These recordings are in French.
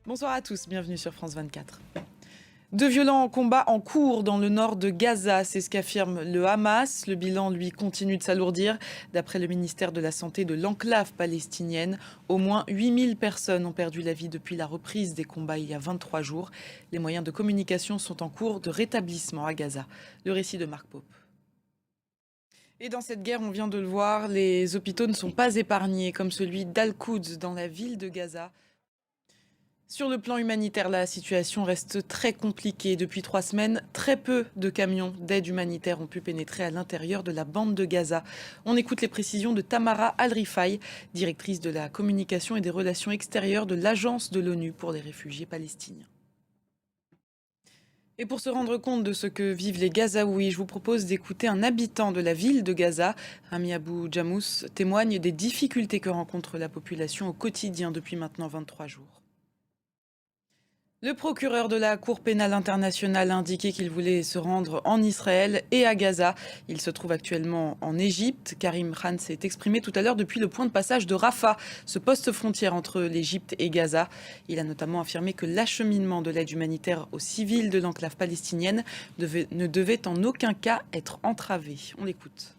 Bonsoir à tous, bienvenue sur France 24. De violents combats en cours dans le nord de Gaza, c'est ce qu'affirme le Hamas. Le bilan, lui, continue de s'alourdir. D'après le ministère de la Santé de l'enclave palestinienne, au moins 8000 personnes ont perdu la vie depuis la reprise des combats il y a 23 jours. Les moyens de communication sont en cours de rétablissement à Gaza. Le récit de Marc Pope. Et dans cette guerre, on vient de le voir, les hôpitaux ne sont pas épargnés, comme celui d'Al-Quds dans la ville de Gaza. Sur le plan humanitaire, la situation reste très compliquée. Depuis 3 semaines, très peu de camions d'aide humanitaire ont pu pénétrer à l'intérieur de la bande de Gaza. On écoute les précisions de Tamara Al-Rifai, directrice de la communication et des relations extérieures de l'Agence de l'ONU pour les réfugiés palestiniens. Et pour se rendre compte de ce que vivent les Gazaouis, je vous propose d'écouter un habitant de la ville de Gaza. Rami Abou Jamous témoigne des difficultés que rencontre la population au quotidien depuis maintenant 23 jours. Le procureur de la Cour pénale internationale a indiqué qu'il voulait se rendre en Israël et à Gaza. Il se trouve actuellement en Égypte. Karim Khan s'est exprimé tout à l'heure depuis le point de passage de Rafah, ce poste frontière entre l'Égypte et Gaza. Il a notamment affirmé que l'acheminement de l'aide humanitaire aux civils de l'enclave palestinienne ne devait en aucun cas être entravé. On l'écoute.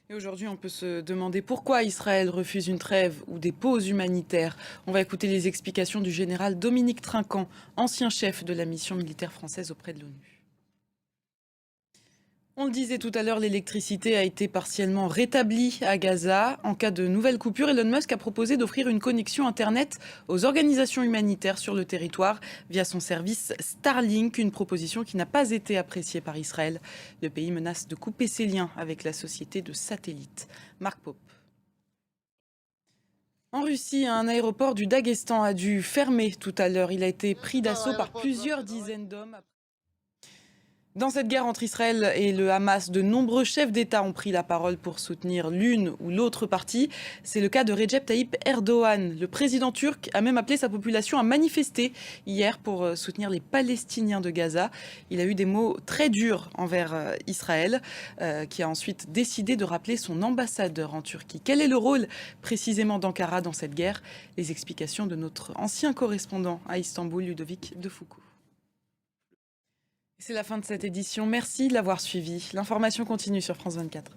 Et aujourd'hui, on peut se demander pourquoi Israël refuse une trêve ou des pauses humanitaires. On va écouter les explications du général Dominique Trinquant, ancien chef de la mission militaire française auprès de l'ONU. On le disait tout à l'heure, l'électricité a été partiellement rétablie à Gaza. En cas de nouvelle coupure, Elon Musk a proposé d'offrir une connexion Internet aux organisations humanitaires sur le territoire via son service Starlink, une proposition qui n'a pas été appréciée par Israël. Le pays menace de couper ses liens avec la société de satellites. Marc Pope. En Russie, un aéroport du Daghestan a dû fermer tout à l'heure. Il a été pris d'assaut par plusieurs dizaines d'hommes. Dans cette guerre entre Israël et le Hamas, de nombreux chefs d'État ont pris la parole pour soutenir l'une ou l'autre partie. C'est le cas de Recep Tayyip Erdogan. Le président turc a même appelé sa population à manifester hier pour soutenir les Palestiniens de Gaza. Il a eu des mots très durs envers Israël, qui a ensuite décidé de rappeler son ambassadeur en Turquie. Quel est le rôle précisément d'Ankara dans cette guerre? Les explications de notre ancien correspondant à Istanbul, Ludovic de Foucault. C'est la fin de cette édition. Merci de l'avoir suivi. L'information continue sur France 24.